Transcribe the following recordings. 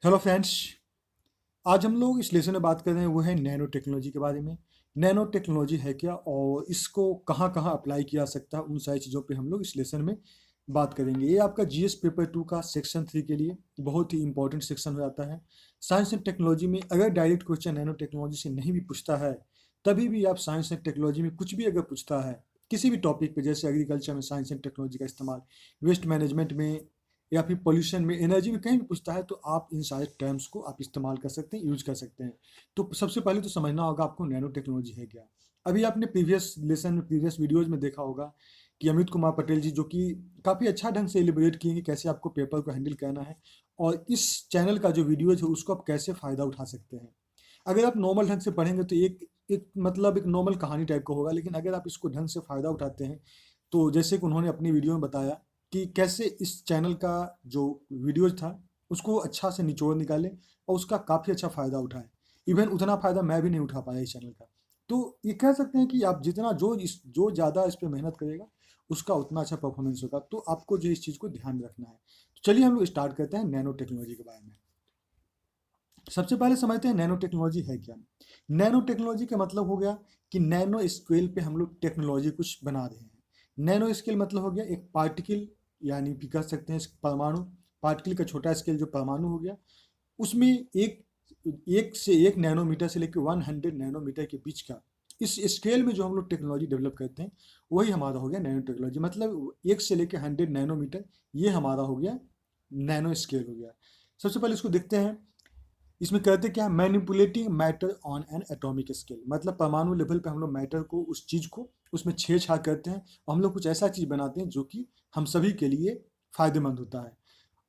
Hello friends. आज हम लोग इस लेसन में बात कर रहे हैं वो है नैनो टेक्नोलॉजी के बारे में। नैनो टेक्नोलॉजी है क्या और इसको कहाँ कहाँ अप्लाई किया जा सकता है, उन सारी चीज़ों पे हम लोग इस लेसन में बात करेंगे। ये आपका जीएस पेपर 2 का सेक्शन 3 के लिए बहुत ही इंपॉर्टेंट सेक्शन हो जाता है। साइंस एंड टेक्नोलॉजी में अगर डायरेक्ट क्वेश्चन नैनो टेक्नोलॉजी से नहीं भी पूछता है, तभी भी आप साइंस एंड टेक्नोलॉजी में कुछ भी अगर पूछता है किसी भी टॉपिक पे, जैसे एग्रीकल्चर में साइंस एंड टेक्नोलॉजी का इस्तेमाल, वेस्ट मैनेजमेंट में या फिर पोल्यूशन में, एनर्जी में, कहीं भी पूछता है तो आप इन सारे टर्म्स को आप इस्तेमाल कर सकते हैं, यूज कर सकते हैं। तो सबसे पहले तो समझना होगा आपको नैनो टेक्नोलॉजी है क्या। अभी आपने प्रीवियस लेसन में, प्रीवियस वीडियोज में देखा होगा कि अमित कुमार पटेल जी, जो कि काफ़ी अच्छा ढंग से एलिब्रेट किए कि कैसे आपको पेपर को हैंडल करना है और इस चैनल का जो वीडियोज है उसको आप कैसे फ़ायदा उठा सकते हैं। अगर आप नॉर्मल ढंग से पढ़ेंगे तो एक एक मतलब एक नॉर्मल कहानी टाइप का होगा, लेकिन अगर आप इसको ढंग से फ़ायदा उठाते हैं तो जैसे कि उन्होंने अपनी वीडियो में बताया कि कैसे इस चैनल का जो वीडियोज था उसको अच्छा से निचोड़ निकाले और उसका काफ़ी अच्छा फ़ायदा उठाए। इवन उतना फ़ायदा मैं भी नहीं उठा पाया इस चैनल का। तो ये कह सकते हैं कि आप जितना जो ज़्यादा इस पर मेहनत करेगा उसका उतना अच्छा परफॉर्मेंस होगा। तो आपको जो इस चीज़ को ध्यान में रखना है। तो चलिए हम लोग स्टार्ट करते हैं नैनो टेक्नोलॉजी के बारे में। सबसे पहले समझते हैं नैनो टेक्नोलॉजी है क्या। नैनो टेक्नोलॉजी का मतलब हो गया कि नैनो स्केल पे हम लोग टेक्नोलॉजी कुछ बना रहे हैं। नैनो स्केल मतलब हो गया एक पार्टिकल, यानी कि कह सकते हैं परमाणु। पार्टिकल का छोटा स्केल जो परमाणु हो गया, उसमें एक एक से एक नैनोमीटर से लेकर 100 नैनोमीटर के बीच का इस स्केल में जो हम लोग टेक्नोलॉजी डेवलप करते हैं वही हमारा हो गया नैनो टेक्नोलॉजी। मतलब एक से लेकर 100 नैनोमीटर, ये हमारा हो गया नैनो स्केल हो गया। सबसे पहले इसको देखते हैं। इसमें कहते क्या, manipulating matter on an atomic scale, मतलब परमाणु लेवल पे हम लोग मैटर को, उस चीज़ को उसमें छेड़छाड़ करते हैं और हम लोग कुछ ऐसा चीज़ बनाते हैं जो कि हम सभी के लिए फ़ायदेमंद होता है।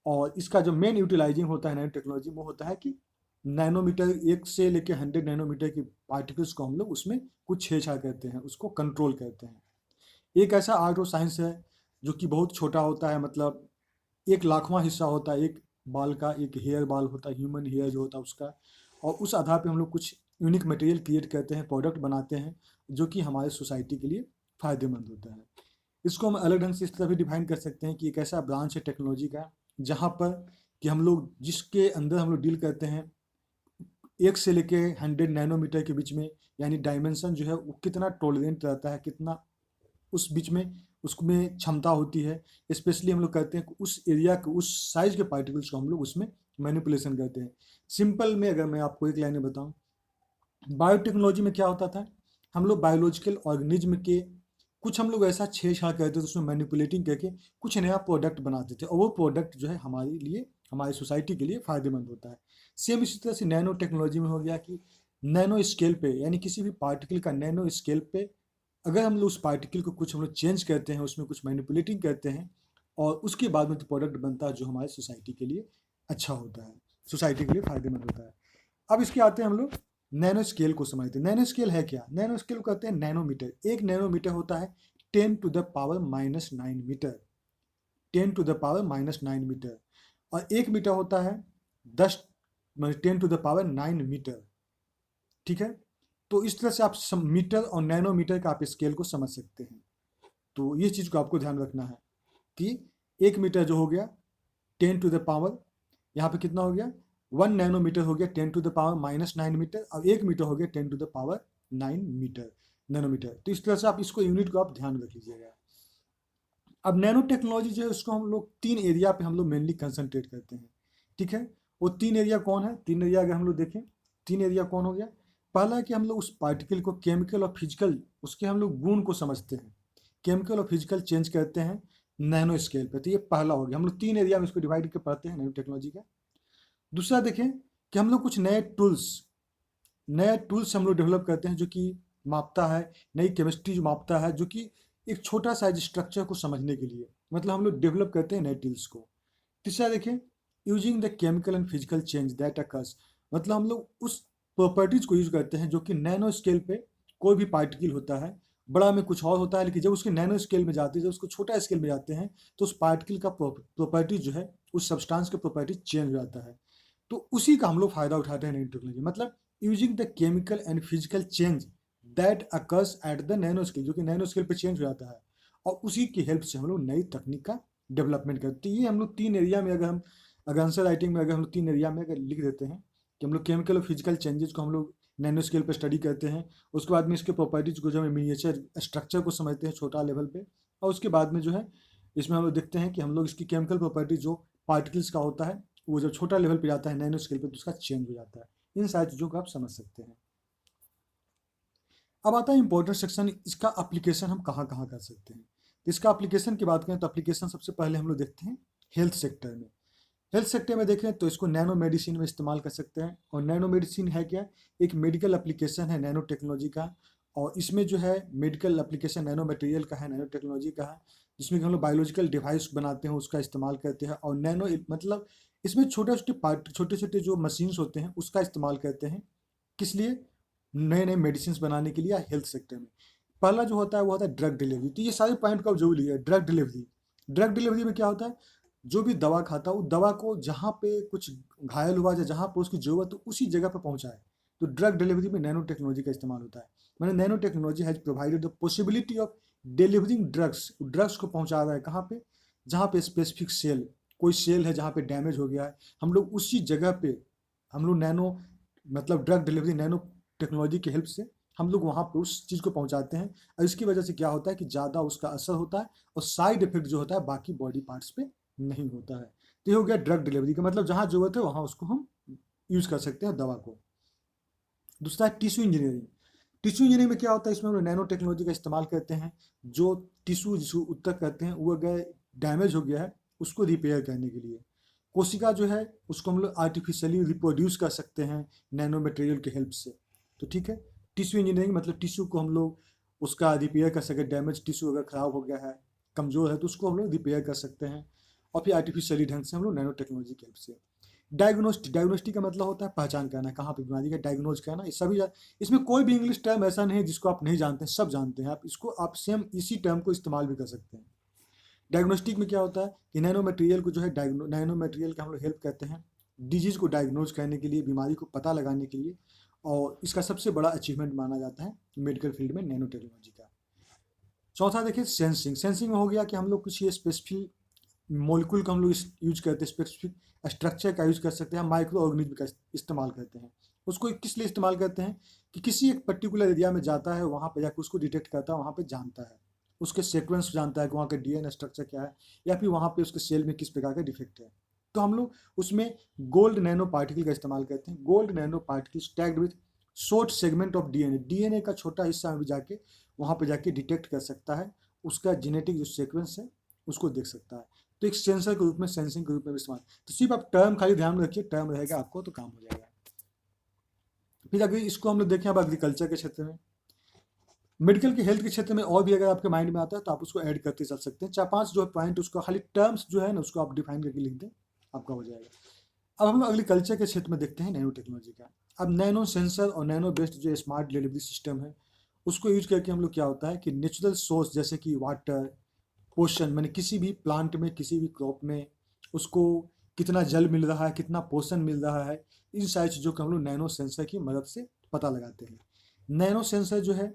और इसका जो मेन यूटिलाइजिंग होता है नैनो टेक्नोलॉजी, वो होता है कि नैनोमीटर, एक से लेकर 100 नैनोमीटर की पार्टिकल्स को हम लोग उसमें कुछ छेड़छाड़ करते हैं, उसको कंट्रोल करते हैं। एक ऐसा आर्ट और साइंस है जो कि बहुत छोटा होता है, मतलब एक लाखवां हिस्सा होता है एक बाल का, एक हेयर बाल होता है, ह्यूमन हेयर जो होता है उसका। और उस आधार पे हम लोग कुछ यूनिक मटेरियल क्रिएट करते हैं, प्रोडक्ट बनाते हैं जो कि हमारे सोसाइटी के लिए फ़ायदेमंद होता है। इसको हम अलग ढंग से इस तरह भी डिफाइन कर सकते हैं कि एक ऐसा ब्रांच है टेक्नोलॉजी का जहाँ पर कि हम लोग जिसके अंदर हम लोग डील करते हैं एक से लेके 100 नैनोमीटर के बीच में, यानी डायमेंशन जो है वो कितना टॉलरेंट रहता है, कितना उस बीच में उसमें क्षमता होती है। स्पेशली हम लोग कहते हैं कि उस एरिया को, उस साइज के पार्टिकल्स को हम लोग उसमें मैनिपुलेशन करते हैं। सिंपल में अगर मैं आपको एक लाइन में बताऊं, बायोटेक्नोलॉजी में क्या होता था, हम लोग बायोलॉजिकल ऑर्गेनिज्म के कुछ हम लोग ऐसा छेड़छाड़ करते थे, उसमें मैनिपुलेटिंग करके कुछ नया प्रोडक्ट बनाते थे और वो प्रोडक्ट जो है हमारे लिए, हमारी सोसाइटी के लिए फ़ायदेमंद होता है। सेम इसी तरह से नैनो टेक्नोलॉजी में हो गया कि नैनो स्केल पे, यानी किसी भी पार्टिकल का नैनो स्केल पे अगर हम लोग उस पार्टिकल को कुछ हम लोग चेंज करते हैं, उसमें कुछ मैनिपुलेटिंग करते हैं और उसके बाद में तो प्रोडक्ट बनता है जो हमारे सोसाइटी के लिए अच्छा होता है, सोसाइटी के लिए फ़ायदेमंद होता है। अब इसके आते हैं हम लोग नैनो स्केल को समझते हैं। नैनो स्केल है क्या, नैनो स्केल को कहते हैं नैनोमीटर। एक नैनोमीटर होता है 10⁻⁻⁹मीटर, 10⁻⁻⁹मीटर। और एक मीटर होता है 10, मतलब 10⁻⁹मीटर। ठीक है। तो इस तरह से आप मीटर और नैनोमीटर का आप स्केल को समझ सकते हैं। तो ये चीज़ को आपको ध्यान रखना है कि एक मीटर जो हो गया 10 टू द पावर, यहाँ पे कितना हो गया 1 नैनोमीटर हो गया 10⁻⁻⁹मीटर, और एक मीटर हो गया 10⁻⁹मीटर, नैनोमीटर। तो इस तरह से आप इसको यूनिट को आप ध्यान रख लीजिएगा। अब नैनो टेक्नोलॉजी जो है उसको हम लोग तीन एरिया पे हम लोग मेनली कंसंट्रेट करते हैं। ठीक है। वो तीन एरिया कौन है, तीन एरिया अगर हम लोग देखें, तीन एरिया कौन हो गया। पहला है कि हम लोग उस पार्टिकल को केमिकल और फिजिकल, उसके हम लोग गुण को समझते हैं, केमिकल और फिजिकल चेंज करते हैं नैनो स्केल पे। तो ये पहला हो गया, हम लोग तीन एरिया में इसको डिवाइड करके पढ़ते हैं नैनो टेक्नोलॉजी का। दूसरा देखें कि हम लोग कुछ नए टूल्स हम लोग डेवलप करते हैं जो कि मापता है, नई केमिस्ट्री जो मापता है, जो कि एक छोटा साइज स्ट्रक्चर को समझने के लिए, मतलब हम लोग डेवलप करते हैं नए टूल्स को। तीसरा देखें, using the chemical and physical change that occurs, मतलब हम लोग उस प्रॉपर्टीज को यूज करते हैं जो कि नैनो स्केल पे कोई भी पार्टिकल होता है, बड़ा में कुछ और होता है, लेकिन जब उसके नैनो स्केल में जाते हैं, जब उसको छोटा स्केल में जाते हैं तो उस पार्टिकल का प्रॉपर्टीज जो है, उस सब्सटेंस का प्रॉपर्टीज चेंज हो जाता है। तो उसी का हम लोग फायदा उठाते हैं नैनो टेक्नोलॉजी, मतलब using the chemical and physical change that occurs at the nano scale, जो कि नैनो स्केल पे चेंज हो जाता है, और उसी की हेल्प से हम लोग नई तकनीक का डेवलपमेंट करते हैं। ये हम लोग तीन एरिया में अगर हम अगर आंसर राइटिंग में अगर हम लोग 3 एरिया में अगर लिख देते हैं कि हम लोग केमिकल और फिजिकल चेंजेस को हम लोग नैनो स्केल पर स्टडी करते हैं, उसके बाद में इसके प्रॉपर्टीज को जो है मिनिएचर स्ट्रक्चर को समझते हैं छोटा लेवल पे, और उसके बाद में जो है इसमें हम लोग देखते हैं कि हम लोग इसकी केमिकल प्रॉपर्टी जो पार्टिकल्स का होता है वो जब छोटा लेवल पे जाता है नैनो स्केल पे तो उसका चेंज हो जाता है। इन सारी चीज़ों को आप समझ सकते हैं। अब आता है इंपॉर्टेंट सेक्शन, इसका एप्लीकेशन हम कहाँ कहाँ कर सकते हैं। इसका एप्लीकेशन की बात करें तो एप्लीकेशन सबसे पहले हम लोग देखते हैं हेल्थ सेक्टर में। हेल्थ सेक्टर में देखें तो इसको नैनो मेडिसिन में इस्तेमाल कर सकते हैं। और नैनो मेडिसिन है क्या, एक मेडिकल एप्लीकेशन है नैनो टेक्नोलॉजी का। और इसमें जो है मेडिकल एप्लीकेशन नैनो मटेरियल का है, नैनो टेक्नोलॉजी का है, जिसमें कि हम लोग बायोलॉजिकल डिवाइस बनाते हैं उसका इस्तेमाल करते हैं। और नैनो मतलब इसमें छोटे छोटे पार्ट, छोटे छोटे जो मशीन्स होते हैं उसका इस्तेमाल करते हैं। किस लिए, नए नए मेडिसिन बनाने के लिए या हेल्थ सेक्टर में। पहला जो होता है वो होता है ड्रग डिलीवरी। तो ये सारे पॉइंट का जो लिया है ड्रग डिलीवरी। ड्रग डिलीवरी में क्या होता है, जो भी दवा खाता है उस दवा को जहाँ पे कुछ घायल हुआ या जहाँ पे उसकी जरूरत हो उसी जगह पे पहुँचाए। तो ड्रग डिलीवरी में नैनो टेक्नोलॉजी का इस्तेमाल होता है। मैंने nano technology has provided the possibility of delivering drugs, drugs को पहुँचा रहा है कहाँ पे, जहाँ पे स्पेसिफिक सेल, कोई सेल है जहाँ पे डैमेज हो गया है, हम लोग उसी जगह पे हम लोग नैनो मतलब ड्रग डिलीवरी नैनो टेक्नोलॉजी की हेल्प से हम लोग वहाँ पे उस चीज़ को पहुँचाते हैं। और इसकी वजह से क्या होता है कि ज़्यादा उसका असर होता है और साइड इफेक्ट जो होता है बाकी बॉडी पार्ट्स पे नहीं होता है। तो ये हो गया ड्रग डिलीवरी का, मतलब जहाँ जरूरत है वहाँ उसको हम यूज़ कर सकते हैं दवा को। दूसरा है टिश्यू इंजीनियरिंग। टिश्यू इंजीनियरिंग में क्या होता है, इसमें हम लोग नैनो टेक्नोलॉजी का इस्तेमाल करते हैं। जो टिश्यू जिसको उत्तक करते हैं वो अगर डैमेज हो गया है उसको रिपेयर करने के लिए। कोशिका जो है उसको हम लोग आर्टिफिशियली रिप्रोड्यूस कर सकते हैं नैनो मटेरियल की हेल्प से। तो ठीक है, टिश्यू इंजीनियरिंग मतलब टिश्यू को हम लोग उसका रिपेयर कर सके, डैमेज टिश्यू अगर ख़राब हो गया है, कमज़ोर है तो उसको हम लोग रिपेयर कर सकते हैं। और फिर आर्टिफिशियली ढंग से हम लोग नैनो टेक्नोलॉजी की हेल्प से। डायग्नोस्टिक का मतलब होता है पहचान करना, कहाँ पे बीमारी का डायग्नोज करना। ये सभी इसमें कोई भी इंग्लिश टर्म ऐसा नहीं है जिसको आप नहीं जानते हैं, सब जानते हैं। आप इसको आप सेम इसी टर्म को इस्तेमाल भी कर सकते हैं। डायग्नोस्टिक में क्या होता है कि नैनो मटेरियल को जो है नैनो मटेरियल का हम लोग हेल्प करते हैं डिजीज़ को डायग्नोज करने के लिए, बीमारी को पता लगाने के लिए। और इसका सबसे बड़ा अचीवमेंट माना जाता है मेडिकल फील्ड में नैनो टेक्नोलॉजी का। चौथा देखिए सेंसिंग। सेंसिंग में हो गया कि हम लोग कुछ ये स्पेसिफिक मॉलिक्यूल का हम लोग यूज करते हैं, स्पेसिफिक स्ट्रक्चर का यूज कर सकते हैं, माइक्रो ऑर्गेनिज्म का इस्तेमाल करते हैं। उसको किस लिए इस्तेमाल करते हैं कि किसी एक पर्टिकुलर एरिया में जाता है, वहाँ पे जाकर उसको डिटेक्ट करता है, वहाँ पे जानता है, उसके सीक्वेंस जानता है कि वहाँ का डीएनए स्ट्रक्चर क्या है, या फिर वहाँ पे उसके सेल में किस प्रकार का डिफेक्ट है। तो हम लोग उसमें गोल्ड नैनो पार्टिकल का इस्तेमाल करते हैं। Gold nano particle tagged with short segment of DNA, DNA का छोटा हिस्सा में भी जाके वहाँ पे जाके डिटेक्ट कर सकता है, उसका जेनेटिक जो सीक्वेंस है उसको देख सकता है। तो एक सेंसर के रूप में, सेंसिंग के रूप में भी इस्तेमाल। तो सिर्फ आप टर्म खाली ध्यान में रखिए, टर्म रहेगा आपको तो काम हो जाएगा। फिर अगर इसको हम लोग देखें अब एग्रीकल्चर के क्षेत्र में, मेडिकल के हेल्थ के क्षेत्र में और भी अगर आपके माइंड में आता है तो आप उसको ऐड करते चल सकते हैं। 4-5 जो पॉइंट उसको खाली टर्म्स जो है ना उसको आप डिफाइन करके लिख दें, आपका हो जाएगा। अब हम लोग एग्रीकल्चर के क्षेत्र में देखते हैं नैनो टेक्नोलॉजी का। अब नैनो सेंसर और नैनो बेस्ड जो स्मार्ट डिलीवरी सिस्टम है उसको यूज करके हम लोग क्या होता है कि नेचुरल सोर्स जैसे कि वाटर, पोषण, मैंने किसी भी प्लांट में, किसी भी क्रॉप में उसको कितना जल मिल रहा है, कितना पोषण मिल रहा है, इन सारी चीज़ों को हम लोग नैनो सेंसर की मदद से पता लगाते हैं। नैनो सेंसर जो है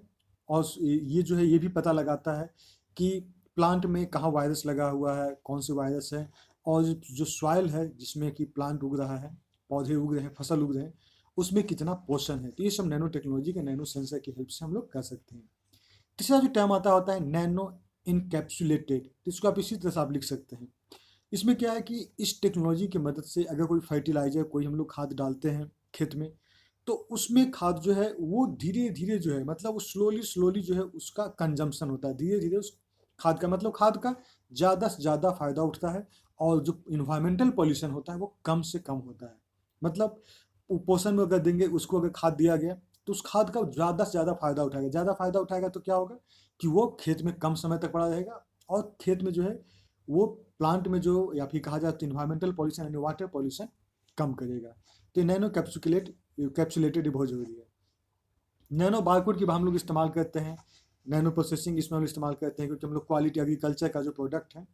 और ये जो है ये भी पता लगाता है कि प्लांट में कहाँ वायरस लगा हुआ है, कौन से वायरस है, और जो सॉइल है जिसमें कि प्लांट उग रहा है, पौधे उग रहे हैं, फसल उग रहे हैं, उसमें कितना पोषण है। तो ये सब नैनो टेक्नोलॉजी के नैनो सेंसर की हेल्प से हम लोग कर सकते हैं। तीसरा जो टर्म आता होता है नैनो इनकैप्सुलेटेड, तो इसको आप इसी तरह से आप लिख सकते हैं। इसमें क्या है कि इस टेक्नोलॉजी की मदद से अगर कोई फर्टिलाइजर, कोई हम लोग खाद डालते हैं खेत में, तो उसमें खाद जो है वो धीरे धीरे जो है, मतलब वो स्लोली स्लोली जो है उसका कंजम्पशन होता है, धीरे धीरे उस खाद का, मतलब खाद का ज़्यादा से ज़्यादा फायदा उठता है। और जो इन्वायरमेंटल पॉल्यूशन होता है वो कम से कम होता है। मतलब पोषण में अगर देंगे उसको, अगर खाद दिया गया तो उस खाद का ज़्यादा से ज़्यादा फायदा उठाएगा। ज़्यादा फायदा उठाएगा तो क्या होगा कि वो खेत में कम समय तक पड़ा रहेगा, और खेत में जो है वो प्लांट में जो, या फिर कहा जाए तो इन्वायरमेंटल पॉल्यूशन यानी वाटर पॉल्यूशन कम करेगा। तो नैनो कैप्सुलेटेड बहुत जरूरी है। नैनो बारकोड की हम लोग इस्तेमाल करते हैं, नैनो प्रोसेसिंग इसमें हम लोग इस्तेमाल करते हैं, क्योंकि हम लोग क्वालिटी एग्रीकल्चर का जो प्रोडक्ट है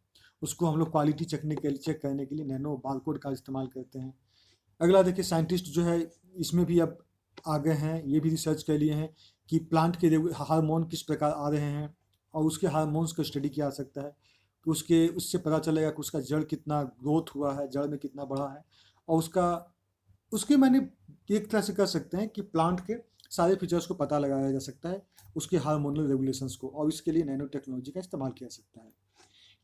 उसको हम लोग क्वालिटी चेक करने के लिए नैनो बारकोड का इस्तेमाल करते हैं। अगला देखिए साइंटिस्ट जो है इसमें भी अब आगे हैं, ये भी रिसर्च कर लिए हैं कि प्लांट के हार्मोन किस प्रकार आ रहे हैं और उसके हार्मोन्स को स्टडी किया जा सकता है। कि उसके उससे पता चलेगा कि उसका जड़ कितना ग्रोथ हुआ है, जड़ में कितना बढ़ा है, और उसका उसके मैंने एक तरह से कर सकते हैं कि प्लांट के सारे फीचर्स को पता लगाया जा सकता है, उसके हार्मोनल रेगुलेशंस को, और इसके लिए नैनो टेक्नोलॉजी का इस्तेमाल किया जा सकता है।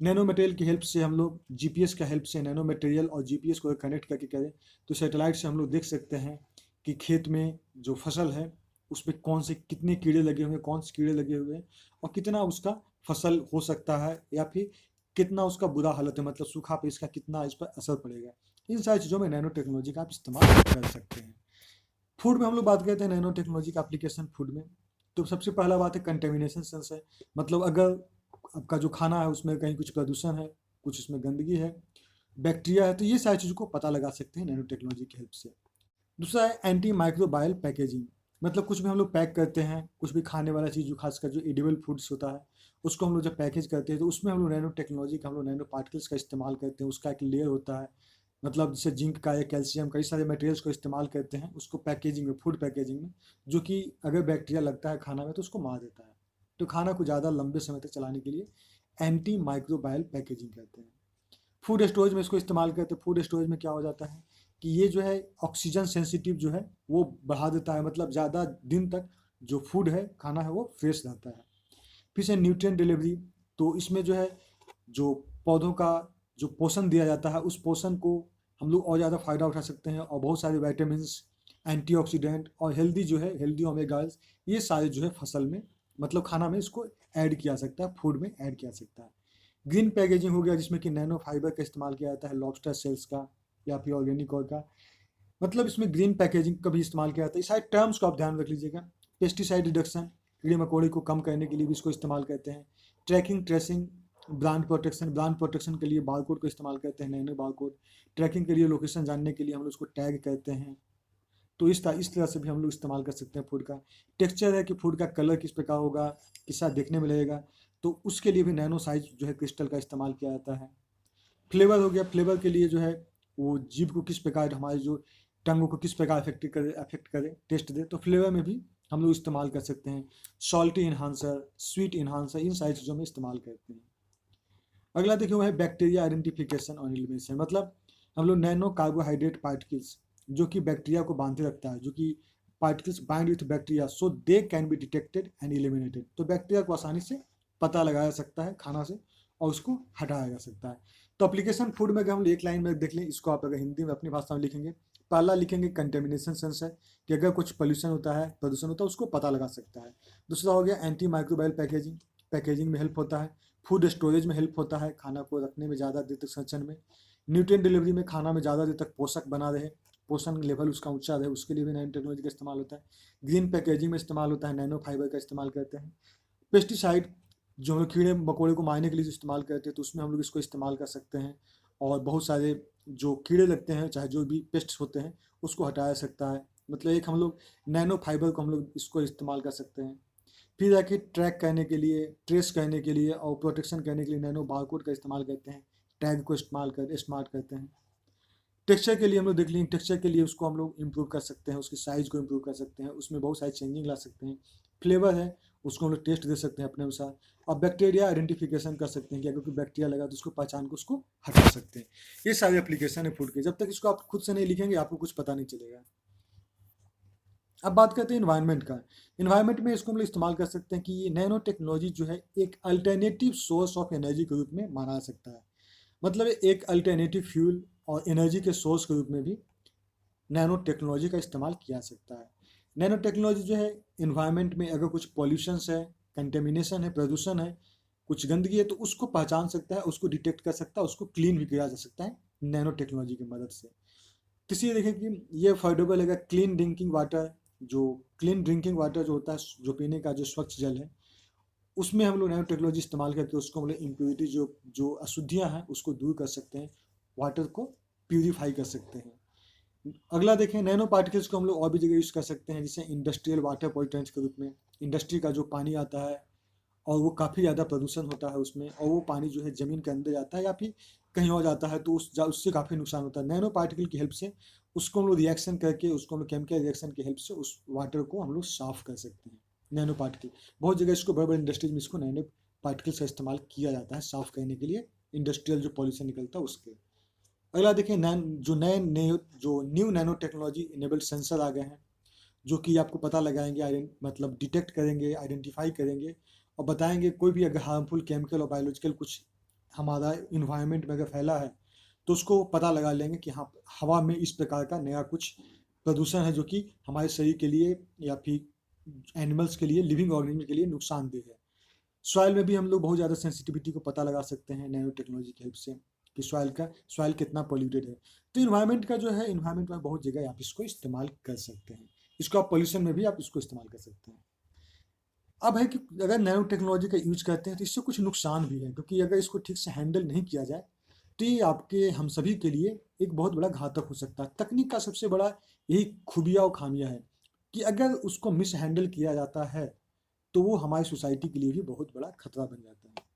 नैनो मटेरियल की हेल्प से हम लोग जीपीएस का हेल्प से नैनो मटेरियल और जीपीएस को कनेक्ट करके करें तो सैटेलाइट से हम लोग देख सकते हैं कि खेत में जो फसल है उसमें कौन से कितने कीड़े लगे हुए हैं, कौन से कीड़े लगे हुए हैं, और कितना उसका फसल हो सकता है, या फिर कितना उसका बुरा हालत है, मतलब सूखा पे इसका कितना इस पर असर पड़ेगा। इन सारी चीज़ों में नैनो टेक्नोलॉजी का आप इस्तेमाल कर सकते हैं। फूड में हम लोग बात करते हैं नैनो टेक्नोलॉजी का एप्लीकेशन फूड में, तो सबसे पहला बात है कंटेमिनेशन सेंस है। मतलब अगर आपका जो खाना है उसमें कहीं कुछ प्रदूषण है, कुछ उसमें गंदगी है, बैक्टीरिया है, तो ये सारी चीज़ों को पता लगा सकते हैं नैनो टेक्नोलॉजी की हेल्प से। दूसरा है एंटी माइक्रोबायल पैकेजिंग। मतलब कुछ भी हम लोग पैक करते हैं, कुछ भी खाने वाला चीज़ जो खासकर जो एडिबल फूड्स होता है उसको हम लोग जब पैकेज करते हैं तो उसमें हम लोग नैनो टेक्नोलॉजी का, हम लोग नैनो पार्टिकल्स का इस्तेमाल करते हैं। उसका एक लेयर होता है, मतलब जैसे जिंक का या कैल्शियम, कई सारे मटेरियल्स को इस्तेमाल करते हैं उसको पैकेजिंग में, फूड पैकेजिंग में, जो कि अगर बैक्टीरिया लगता है खाना में तो उसको मार देता है। तो खाना को ज़्यादा लंबे समय तक चलाने के लिए एंटी माइक्रोबायल पैकेजिंग कहते हैं। फूड स्टोरेज में इसको इस्तेमाल करते हैं। फूड स्टोरेज में क्या हो जाता है कि ये जो है ऑक्सीजन सेंसिटिव जो है वो बढ़ा देता है, मतलब ज़्यादा दिन तक जो फूड है, खाना है, वो फ्रेश रहता है। फिर से न्यूट्रिएंट डिलीवरी, तो इसमें जो है जो पौधों का जो पोषण दिया जाता है उस पोषण को हम लोग और ज़्यादा फ़ायदा उठा सकते हैं, और बहुत सारे विटामिन्स, एंटीऑक्सीडेंट और हेल्दी जो है, हेल्दी ओमेगाज, ये सारे जो है फसल में, मतलब खाना में इसको ऐड किया जा सकता है, फूड में ऐड किया जा सकता है। ग्रीन पैकेजिंग हो गया जिसमें कि नैनो फाइबर का इस्तेमाल किया जाता है, लॉबस्टर सेल्स का या फिर ऑर्गेनिक ऑयल का, मतलब इसमें ग्रीन पैकेजिंग का भी इस्तेमाल किया जाता है। इस सारे टर्म्स को आप ध्यान रख लीजिएगा। पेस्टिसाइड रिडक्शन, कीड़े मकोड़े को कम करने के लिए भी इसको इस्तेमाल करते हैं। ट्रैकिंग ट्रेसिंग, ब्रांड प्रोटेक्शन के लिए बारकोड को इस्तेमाल करते हैं, नैनो बारकोड। ट्रैकिंग के लिए, लोकेशन जानने के लिए हम लोग उसको टैग करते हैं। तो इस तरह से भी हम लोग इस्तेमाल कर सकते हैं फूड का। टेक्सचर है कि फूड का कलर किस प्रकार होगा, किसा देखने में लगेगा, तो उसके लिए भी नैनो साइज जो है क्रिस्टल का इस्तेमाल किया जाता है। फ्लेवर हो गया, फ्लेवर के लिए जो है वो जीभ को किस प्रकार, हमारे जो टंग को किस प्रकार अफेक्ट करे, टेस्ट दे, तो फ्लेवर में भी हम लोग इस्तेमाल कर सकते हैं। सॉल्टी इन्हांसर, स्वीट इन्हांसर, इन सारी चीज़ों में इस्तेमाल करते हैं। अगला देखिए वो है बैक्टीरिया आइडेंटिफिकेशन और एलिमिनेशन। मतलब हम लोग नैनो कार्बोहाइड्रेट पार्टिकल्स जो कि बैक्टीरिया को बांधे रखता है, जो कि particles bind with bacteria so they can be detected and eliminated, तो बैक्टीरिया को आसानी से पता लगाया जा सकता है खाना से और उसको हटाया जा सकता है। तो एप्लीकेशन फूड में अगर हम एक लाइन में देख लें, इसको आप अगर हिंदी में अपनी भाषा में लिखेंगे, पहला लिखेंगे कंटेमिनेशन सेंस है कि अगर कुछ पोल्यूशन होता है, प्रदूषण होता है, उसको पता लगा सकता है। दूसरा हो गया एंटी माइक्रोबायल पैकेजिंग, पैकेजिंग में हेल्प होता है। फूड स्टोरेज में हेल्प होता है, खाना को रखने में, ज़्यादा देर तक संचरण में। न्यूट्रिएंट डिलीवरी में, खाना में ज़्यादा देर तक पोषक बना रहे, पोषण लेवल उसका ऊंचा रहे, उसके लिए भी नैनो टेक्नोलॉजी का इस्तेमाल होता है। ग्रीन पैकेजिंग में इस्तेमाल होता है, नैनो फाइबर का इस्तेमाल करते हैं। पेस्टिसाइड जो हम लोग कीड़े मकोड़े को मारने के लिए जो इस्तेमाल करते हैं, तो उसमें हम लोग इसको इस्तेमाल कर सकते हैं, और बहुत सारे जो कीड़े लगते हैं, चाहे जो भी पेस्ट होते हैं, उसको हटाया जा सकता है। मतलब एक हम लोग नैनो फाइबर को हम लोग इसको इस्तेमाल कर सकते हैं। फिर जाके ट्रैक करने के लिए, ट्रेस करने के लिए और प्रोटेक्शन करने के लिए नैनो बारकोड का इस्तेमाल करते हैं, टैग को स्मार्ट करते हैं। टेक्सचर के लिए हम लोग देख लेंगे, टेक्सचर के लिए उसको हम लोग इम्प्रूव कर सकते हैं, उसकी साइज़ को इम्प्रूव कर सकते हैं, उसमें बहुत सारी चेंजिंग ला सकते हैं। फ्लेवर है, उसको हम लोग टेस्ट दे सकते हैं अपने अनुसार। और बैक्टीरिया आइडेंटिफिकेशन कर सकते हैं कि अगर कोई बैक्टीरिया लगा तो उसको पहचान को उसको हटा सकते हैं। ये सारे एप्लीकेशन है फूड के, जब तक इसको आप खुद से नहीं लिखेंगे आपको कुछ पता नहीं चलेगा। अब बात करते हैं इन्वायरमेंट का। इन्वायरमेंट में इसको हम लोग इस्तेमाल कर सकते हैं कि ये नैनो टेक्नोलॉजी जो है एक अल्टरनेटिव सोर्स ऑफ एनर्जी के रूप में माना जा सकता है। मतलब एक अल्टरनेटिव फ्यूल और एनर्जी के सोर्स के रूप में भी नैनो टेक्नोलॉजी का इस्तेमाल किया जा सकता है। नैनो टेक्नोलॉजी जो है इन्वायरमेंट में अगर कुछ पॉल्यूशंस है, कंटेमिनेशन है, प्रदूषण है, कुछ गंदगी है, तो उसको पहचान सकता है, उसको डिटेक्ट कर सकता है, उसको क्लीन भी किया जा सकता है नैनो टेक्नोलॉजी की मदद से। किसी देखें कि ये अफोर्डेबल है, क्लीन ड्रिंकिंग वाटर जो होता है, जो पीने का जो स्वच्छ जल है, उसमें हम लोग नैनो टेक्नोलॉजी इस्तेमाल करके उसको हम लोग इम्प्योरिटी जो जो अशुद्धियाँ हैं उसको दूर कर सकते हैं, वाटर को प्यूरीफाई कर सकते हैं। अगला देखें, नैनो पार्टिकल्स को हम लोग और भी जगह यूज़ कर सकते हैं, जैसे इंडस्ट्रियल वाटर पॉल्यूटेंट्स के रूप में। इंडस्ट्री का जो पानी आता है और वो काफ़ी ज़्यादा प्रदूषण होता है उसमें, और वो पानी जो है ज़मीन के अंदर जाता है या फिर कहीं और जाता है, तो उससे काफ़ी नुकसान होता है। नैनो पार्टिकल की हेल्प से उसको हम लोग रिएक्शन करके, उसको हम लोग केमिकल रिएक्शन की हेल्प से उस वाटर को हम लोग साफ़ कर सकते हैं। नैनो पार्टिकल बहुत जगह इसको, बड़े बड़े इंडस्ट्रीज में इसको नैनो पार्टिकल्स का इस्तेमाल किया जाता है साफ करने के लिए, इंडस्ट्रियल जो पॉल्यूशन निकलता है उसके। अगला देखिए, जो new nano technology enabled sensor आ गए हैं, जो कि आपको पता लगाएंगे, मतलब डिटेक्ट करेंगे, आइडेंटिफाई करेंगे और बताएंगे कोई भी अगर हार्मफुल केमिकल और बायोलॉजिकल कुछ हमारा इन्वायरमेंट में अगर फैला है तो उसको पता लगा लेंगे कि हाँ, हवा में इस प्रकार का नया कुछ प्रदूषण है जो कि हमारे शरीर के लिए या फिर एनिमल्स के लिए, लिविंग ऑर्गेनिज्म के लिए नुकसानदेह है। सॉइल में भी हम लोग बहुत ज़्यादा सेंसिटिविटी को पता लगा सकते हैं नैनो टेक्नोलॉजी की हेल्प से, कि सॉइल कितना पॉल्यूटेड है। तो इन्वायरमेंट का जो है, इन्वायरमेंट में बहुत जगह आप इसको इस्तेमाल कर सकते हैं। इसको आप पॉल्यूशन में भी आप इसको इस्तेमाल कर सकते हैं। अब है कि अगर नैनो टेक्नोलॉजी का यूज करते हैं तो इससे कुछ नुकसान भी है, क्योंकि अगर इसको ठीक से हैंडल नहीं किया जाए तो ये आपके हम सभी के लिए एक बहुत बड़ा घातक हो सकता है। तकनीक का सबसे बड़ा यही खूबिया और खामियां है कि अगर उसको मिस हैंडल किया जाता है तो वो हमारी सोसाइटी के लिए भी बहुत बड़ा खतरा बन जाता है।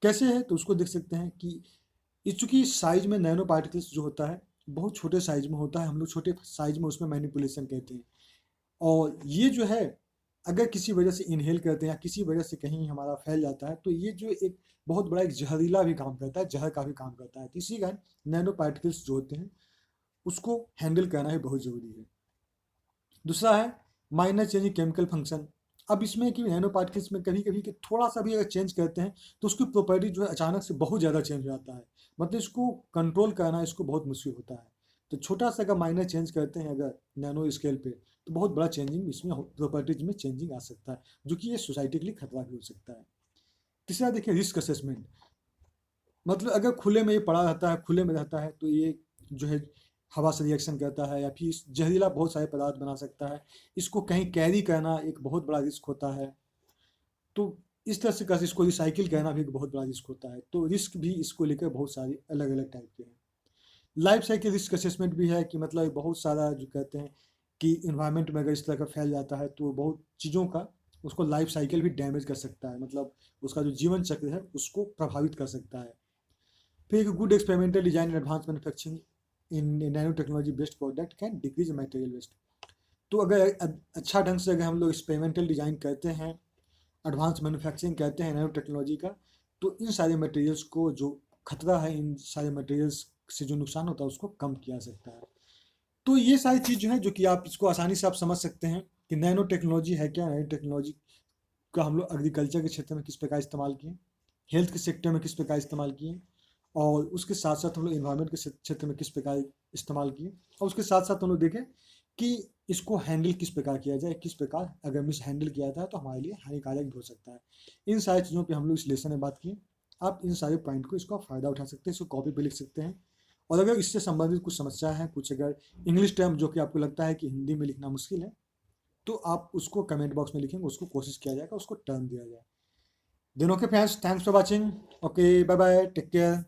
कैसे है, तो उसको देख सकते हैं कि चूंकि साइज में नैनो पार्टिकल्स जो होता है बहुत छोटे साइज में होता है, हम लोग छोटे साइज में उसमें मैनिपुलेशन कहते हैं। और ये जो है, अगर किसी वजह से इनहेल करते हैं या किसी वजह से कहीं हमारा फैल जाता है तो ये जो एक बहुत बड़ा एक जहरीला भी काम करता है, जहर का भी काम करता है। तो इसी कारण नैनो पार्टिकल्स जो होते हैं उसको हैंडल करना ही बहुत ज़रूरी है। दूसरा है minor change in chemical function. अब इसमें कि नैनो पार्टिकल्स में कभी कभी कि थोड़ा सा भी अगर चेंज करते हैं तो उसकी प्रॉपर्टी जो है अचानक से बहुत ज़्यादा चेंज हो जाता है, मतलब इसको कंट्रोल करना इसको बहुत मुश्किल होता है। तो छोटा सा अगर माइनर चेंज करते हैं अगर नैनो स्केल पे तो बहुत बड़ा चेंजिंग इसमें प्रॉपर्टीज में चेंजिंग आ सकता है, जो कि ये सोसाइटी के लिए खतरा भी हो सकता है। तीसरा देखिए, रिस्क असेसमेंट। मतलब अगर खुले में ये पड़ा रहता है, खुले में रहता है तो ये जो है हवा से रिएक्शन करता है या फिर जहरीला बहुत सारे पदार्थ बना सकता है। इसको कहीं कैरी करना एक बहुत बड़ा रिस्क होता है। तो इस तरह से इसको रिसाइकिल करना भी एक बहुत बड़ा रिस्क होता है। तो रिस्क भी इसको लेकर बहुत सारे अलग अलग टाइप के हैं। लाइफ साइकिल रिस्क असेसमेंट भी है कि मतलब बहुत सारा जो कहते हैं कि इन्वायरमेंट में अगर इस तरह का फैल जाता है तो बहुत चीज़ों का उसको लाइफ साइकिल भी डैमेज कर सकता है, मतलब उसका जो जीवन चक्र है उसको प्रभावित कर सकता है। फिर एक good experimental design and advance manufacturing in nano technology based product can decrease material waste. तो अगर अच्छा ढंग से अगर हम लोग एक्सपेरिमेंटल डिजाइन करते हैं, एडवांस मैन्युफैक्चरिंग कहते हैं नैनो टेक्नोलॉजी का, तो इन सारे मटेरियल्स को जो खतरा है, इन सारे मटेरियल्स से जो नुकसान होता है उसको कम किया जा सकता है। तो ये सारी चीज़ जो है जो कि आप इसको आसानी से आप समझ सकते हैं कि नैनो टेक्नोलॉजी है क्या, नैनो टेक्नोलॉजी का हम लोग एग्रीकल्चर के क्षेत्र में किस प्रकार इस्तेमाल किए, हेल्थ के सेक्टर में किस प्रकार इस्तेमाल किए, और उसके साथ साथ हम लोग इन्वायरमेंट के क्षेत्र में किस प्रकार इस्तेमाल किए, और उसके साथ साथ हम लोग देखें कि इसको हैंडल किस प्रकार किया जाए, किस प्रकार अगर मिस हैंडल किया जाता है तो हमारे लिए हानिकारक भी हो सकता है। इन सारी चीज़ों पे हम लोग इस लेसन में बात किए। आप इन सारे पॉइंट को इसका फ़ायदा उठा सकते हैं, इसको कॉपी पे लिख सकते हैं। और अगर इससे संबंधित कुछ समस्या है, कुछ अगर इंग्लिश टर्म जो कि आपको लगता है कि हिंदी में लिखना मुश्किल है, तो आप उसको कमेंट बॉक्स में लिखेंगे, उसको कोशिश किया जाएगा, उसको टर्म दिया जाए। Then okay friends, thanks for watching. Okay, bye bye, take care.